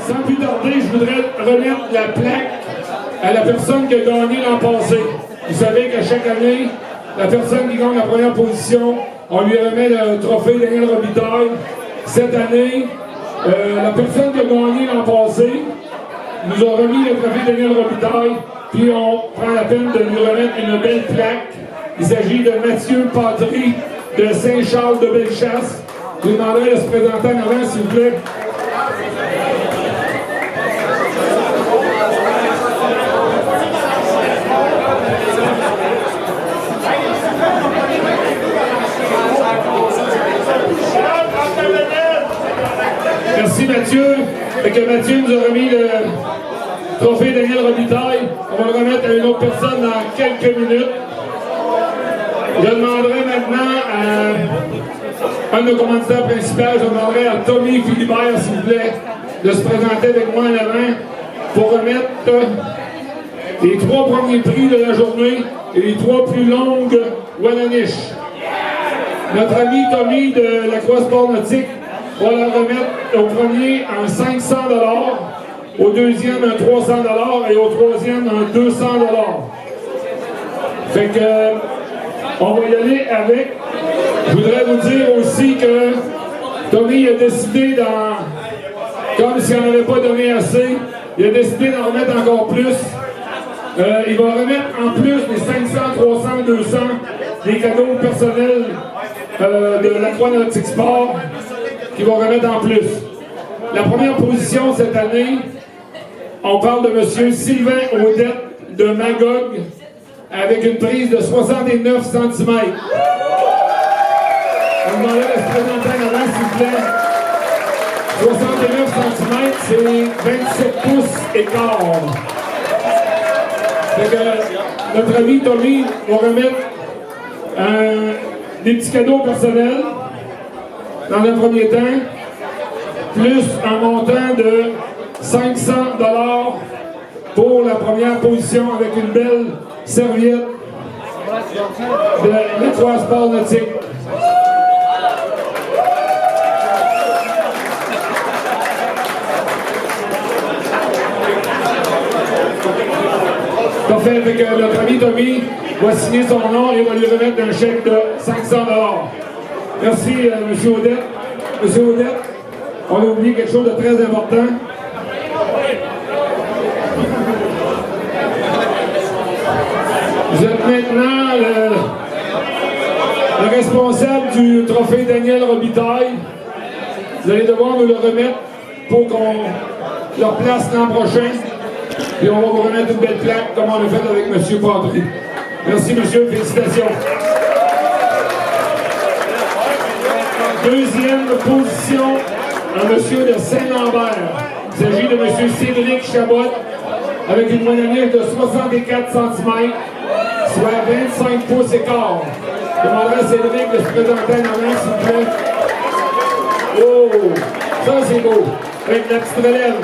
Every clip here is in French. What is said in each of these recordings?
sans plus tarder, je voudrais remettre la plaque à la personne qui a gagné l'an passé. Vous savez qu'à chaque année, la personne qui gagne la première position, on lui remet le trophée Daniel Robitaille. Cette année, la personne qui a gagné l'an passé nous a remis le trophée Daniel Robitaille, puis on prend la peine de lui remettre une belle plaque. Il s'agit de Mathieu Patry de Saint-Charles de Bellechasse. Je vous demanderai de se présenter en avant, s'il vous plaît. Merci Mathieu. Fait que Mathieu nous a remis le trophée Daniel Robitaille. On va le remettre à une autre personne dans quelques minutes. Je demanderai maintenant à un de nos commanditaires principaux, je demanderai à Tommy Philibert, s'il vous plaît, de se présenter avec moi en avant pour remettre les 3 premiers prix de la journée et les 3 plus longues Wallanish. Notre ami Tommy de la Croix Sport Nautique va la remettre au premier un 500 $, au deuxième un 300 $ et au troisième un 200 $. Fait que on va y aller avec. Je voudrais vous dire aussi que Tommy a décidé comme s'il n'en avait pas donné assez, il a décidé d'en remettre encore plus. Il va remettre en plus des 500, 300, 200 des cadeaux personnels de la Croix Nautique Sport qu'il va remettre en plus. La première position cette année, on parle de M. Sylvain Audette de Magog avec une prise de 69 cm. On demandait de se présenter en avant, s'il vous plaît. 69 cm, c'est 27 pouces et quart. Fait que notre ami Tommy va remettre des petits cadeaux personnels dans le premier temps, plus un montant de 500 $ pour la première position avec une belle serviette de la Croix Sport Nautique. Parfait, avec notre ami Tommy va signer son nom et va lui remettre un chèque de 500 $. Merci, M. Audette. M. Audette, on a oublié quelque chose de très important. Vous êtes maintenant le responsable du trophée Daniel Robitaille. Vous allez devoir nous le remettre pour qu'on le replace l'an prochain. Puis on va vous remettre une belle plaque comme on l'a fait avec M. Patry. Merci, monsieur. Félicitations. Deuxième position, un monsieur de Saint-Lambert. Il s'agit de M. Cédric Chabot avec une moyenne de 64 cm, soit 25 pouces et quart. Je demanderai à Cédric de se présenter en avant, s'il vous plaît. Oh, ça c'est beau. Avec la petite relève.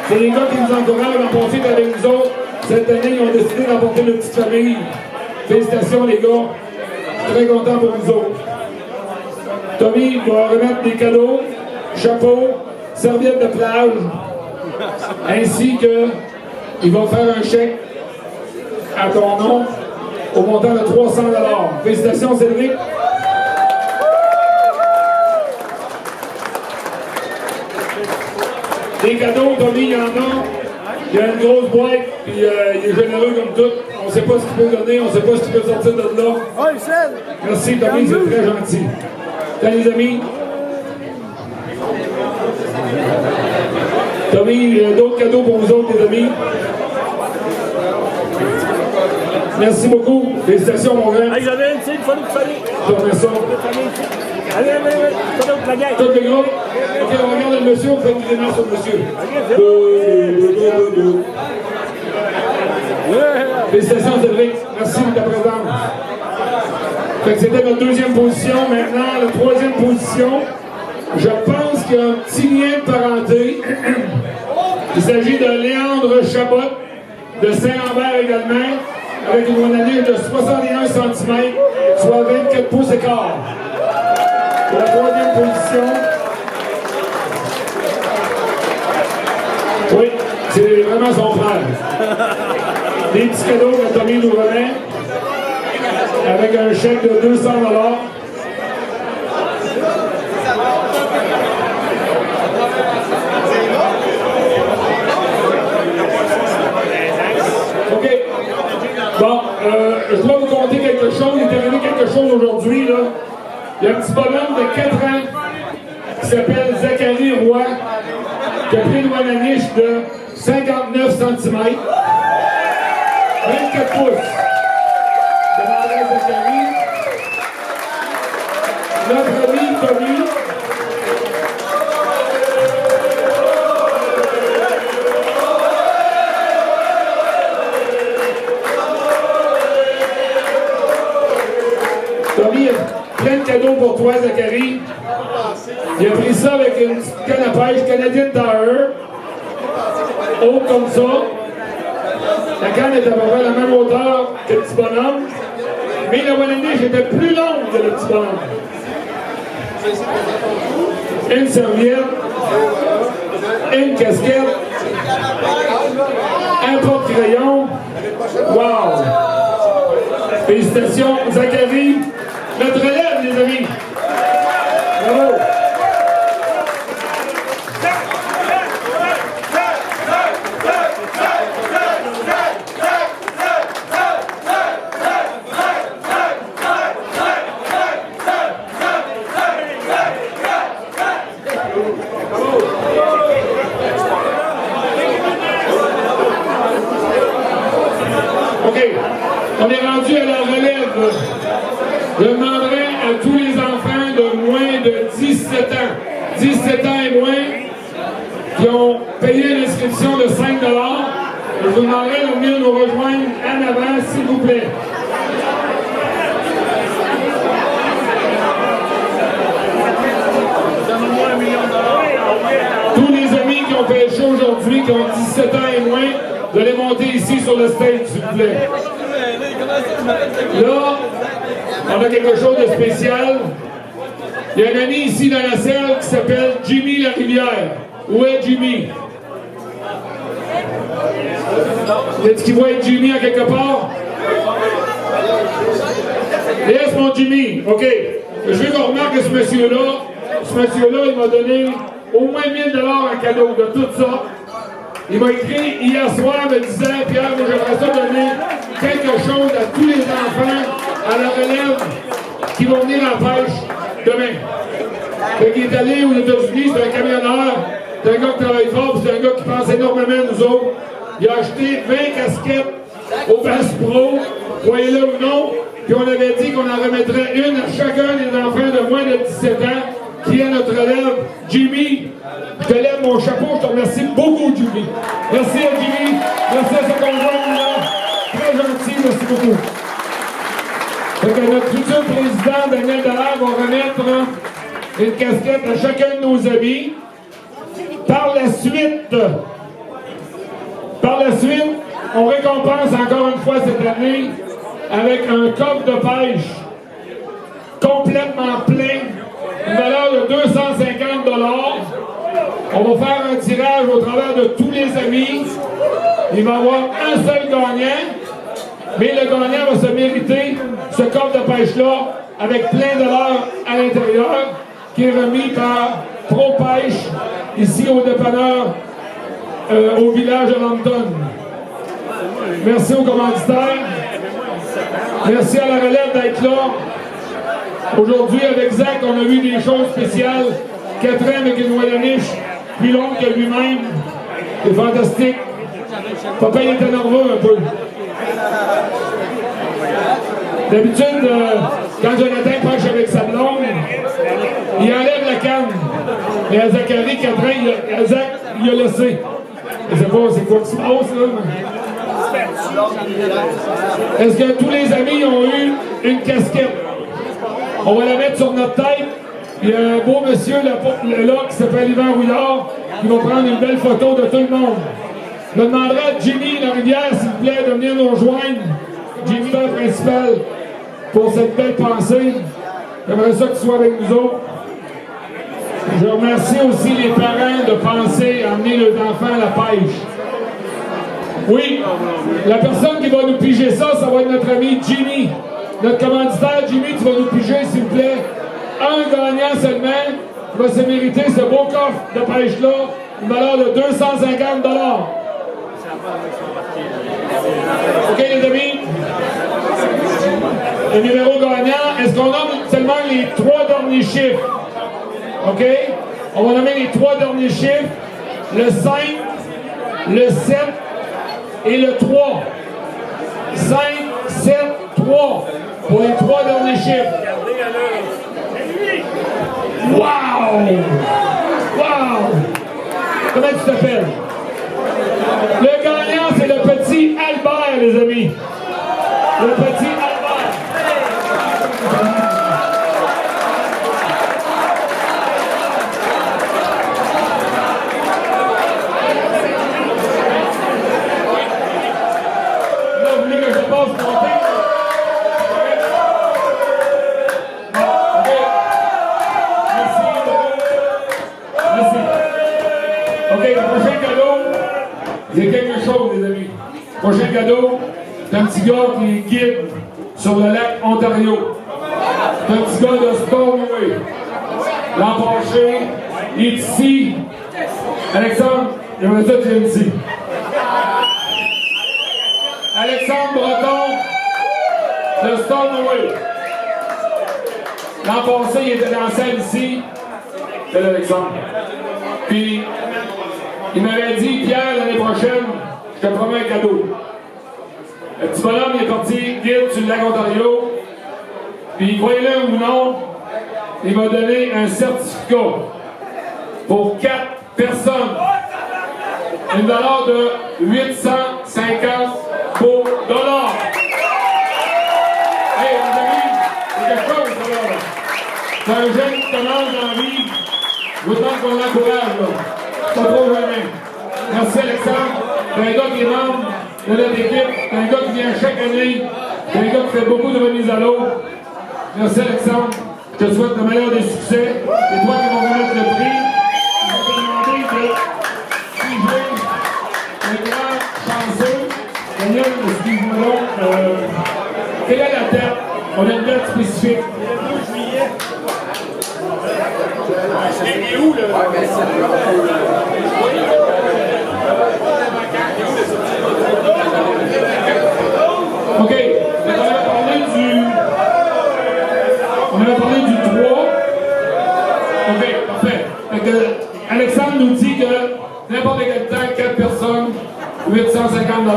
C'est les gars qui nous encouragent à porter avec nous autres. Cette année, ils ont décidé d'apporter une petite famille. Félicitations les gars. Je suis très content pour vous autres. Tommy va remettre des cadeaux, chapeau, serviette de plage, ainsi que il va faire un chèque à ton nom au montant de 300 $. Félicitations Cédric. Des cadeaux, Tommy, il y en a. Il y a une grosse boîte, puis il est généreux comme tout. On ne sait pas ce qu'il peut donner, on ne sait pas ce qu'il peut sortir de là. Merci Tommy, c'est très gentil. Salut les amis. Tommy, il y a d'autres cadeaux pour vous autres, les amis. Merci beaucoup. Félicitations, mon grand. Hey, j'avais une petite famille. Je te remercie. Allez, la gang. Tout le groupe. Ok, on regarde le monsieur, on fait des mains sur le monsieur. Félicitations, Cédric. Merci de ta présence. Fait que c'était notre deuxième position. Maintenant, la troisième position. Je pense qu'il y a un petit lien de parenté. Il s'agit de Léandre Chabot, de Saint-Lambert également, avec une moyenne de 61 cm, soit 24 pouces et quart. Pour la troisième position. C'est vraiment son frère. Des petits cadeaux que Tommy nous remet avec un chèque de 200 $. OK. Bon, je dois vous conter quelque chose. Il est arrivé quelque chose aujourd'hui, là. Il y a un petit bonhomme de 4 ans qui s'appelle Zachary Roy, qui a pris une Wananiche de 59 cm, 24 pouces. Demandez à Zachary. Notre ami Tommy. Tommy a plein de cadeaux pour toi, Zachary. Il a pris ça avec une petite canne à pêche Canadian Tire, haute comme ça. La canne est à peu près à la même hauteur que le petit bonhomme, mais la Wananiche était plus longue que le petit bonhomme. Une serviette, une casquette, un porte-crayon. Wow! Félicitations, Zachary. Notre relève, les amis. Bravo. OK. On est rendu à la relève. Je demanderai à tous les enfants de moins de 17 ans, 17 ans et moins, qui ont payé l'inscription de 5 $, je vous demanderai de venir nous rejoindre en avant, s'il vous plaît. Tous les amis qui ont pêché aujourd'hui, qui ont 17 ans et moins, vous allez monter ici sur le stage, s'il vous plaît. Là, on a quelque chose de spécial. Il y a un ami ici dans la salle qui s'appelle Jimmy Larivière. Où est Jimmy? Est-ce qu'il voit Jimmy à quelque part? Yes, mon Jimmy. OK. Je veux qu'on remarque que ce monsieur-là, il m'a donné au moins 1 000 $ en cadeau de tout ça. Il m'a écrit hier soir me disant, Pierre, moi j'aimerais ça donner quelque chose à tous les enfants à la relève qui vont venir en pêche demain. Fait qu'il est allé aux États-Unis, c'est un camionneur, c'est un gars qui travaille fort, c'est un gars qui pense énormément à nous autres. Il a acheté 20 casquettes au Bass Pro, voyez-le ou non, puis on avait dit qu'on en remettrait une à chacun des enfants de moins de 17 ans qui est notre relève. Jimmy, je te lève mon chapeau, je te remercie beaucoup, Jimmy. Merci à Jimmy, merci à ce conjoint-là. Très gentil, merci beaucoup. Fait que notre futur président, Daniel Dallaire, va remettre une casquette à chacun de nos amis. Par la suite, on récompense encore une fois cette année avec un coffre de pêche complètement plein, une valeur de 250 $. On va faire un tirage au travers de tous les amis. Il va y avoir un seul gagnant, mais le gagnant va se mériter ce coffre de pêche-là avec plein de l'heure à l'intérieur, qui est remis par Pro Pêche, ici au dépanneur, au village de Lambton. Merci aux commanditaires. Merci à la relève d'être là. Aujourd'hui, avec Zach, on a vu des choses spéciales. 4 ans avec une Wananiche plus longue que lui-même. C'est fantastique. Papa, il était nerveux un peu. D'habitude, quand Jonathan pêche avec sa blonde, il enlève la canne. Mais à Zachary, 4 ans, à Zach, il a laissé. Je sais pas c'est quoi qui se passe, là. Est-ce que tous les amis ont eu une casquette? On va la mettre sur notre tête. Il y a un beau monsieur là qui s'appelle Yvan Rouillard qui va prendre une belle photo de tout le monde. Je demanderai à Jimmy Larivière, s'il vous plaît, de venir nous rejoindre. Jimmy, le principal, pour cette belle pensée. J'aimerais ça que tu sois avec nous autres. Je remercie aussi les parents de penser à emmener leurs enfants à la pêche. Oui, la personne qui va nous piger ça, ça va être notre ami Jimmy. Notre commanditaire, Jimmy, tu vas nous piger, s'il vous plaît. Un gagnant seulement va se mériter ce beau coffre de pêche-là, une valeur de 250 $. OK, les amis? Le numéro gagnant, est-ce qu'on nomme seulement les 3 derniers chiffres? OK? On va nommer les 3 derniers chiffres. Le 5, le 7 et le 3. 5, 7, 3 pour les 3 derniers chiffres. Wow! Wow! Comment tu t'appelles? Le gagnant, c'est le petit Albert, les amis. Le petit Albert. Là, vous voulez que je passe compter? OK, le prochain cadeau, il y a quelque chose, les amis. Le prochain cadeau, c'est un petit gars qui est guide sur le lac Ontario. C'est un petit gars de Stornoway. L'an passé, il est ici. Alexandre, j'aimerais ça que tu viennes ici. Alexandre Breton de Stornoway. L'an passé, il était dans la salle ici. C'est l'Alexandre. Puis, il m'avait dit, Pierre, l'année prochaine, je te promets un cadeau. Le petit bonhomme, il est parti guide sur le lac Ontario. Puis, croyez-le ou non, il m'a donné un certificat pour 4 personnes. Une valeur de 850 beaux dollars. Hey, les amis, c'est quelque chose, ça, là. C'est un jeune qui commence dans la vie. Je vous demande qu'on l'encourage, là. Pas trop jamais. Merci, Alexandre. C'est un gars qui est membre de notre équipe. C'est un gars qui vient chaque année. C'est un gars qui fait beaucoup de remises à l'eau. Merci, Alexandre. Je te souhaite le meilleur des succès. C'est toi qui vas remettre le prix. Je vais te demander de suivre un grand chanceux. Daniel, excuse-moi donc. Quelle est la date? On a une date spécifique. Le 2 juillet. Et où, là? OK. On avait parlé du 3. OK, parfait. Fait que Alexandre nous dit que n'importe quel temps, 4 personnes, 850 $.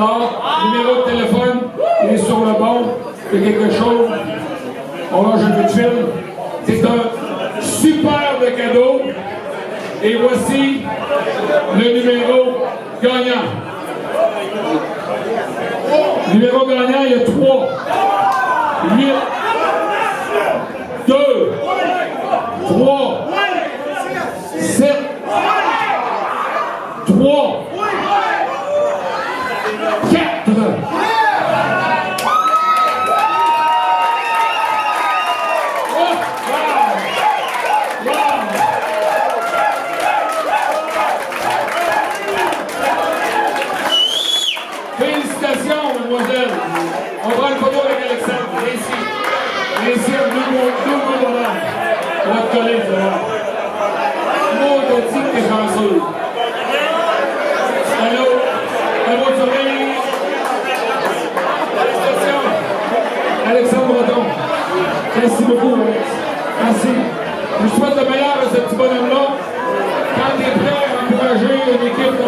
Numéro de téléphone, il est sur le bon. Il y a quelque chose. On lâche un peu de fil. C'est un super de cadeau. Et voici le numéro gagnant. Numéro gagnant, il y a 3, 8, 2, 3, 7, 3, 4. Félicitations, mademoiselle. On prend une photo avec Alexandre. Viens ici. Viens ici, deux mots bonhomme. On va te coller, tu vas voir. Moi, on dit que t'es chanceux. Allô? À votre oreille. Félicitations. Alexandre Breton. Merci beaucoup, Alex. Merci. Je souhaite le meilleur à ce petit bonhomme-là. Quand tu es prêt à encourager une équipe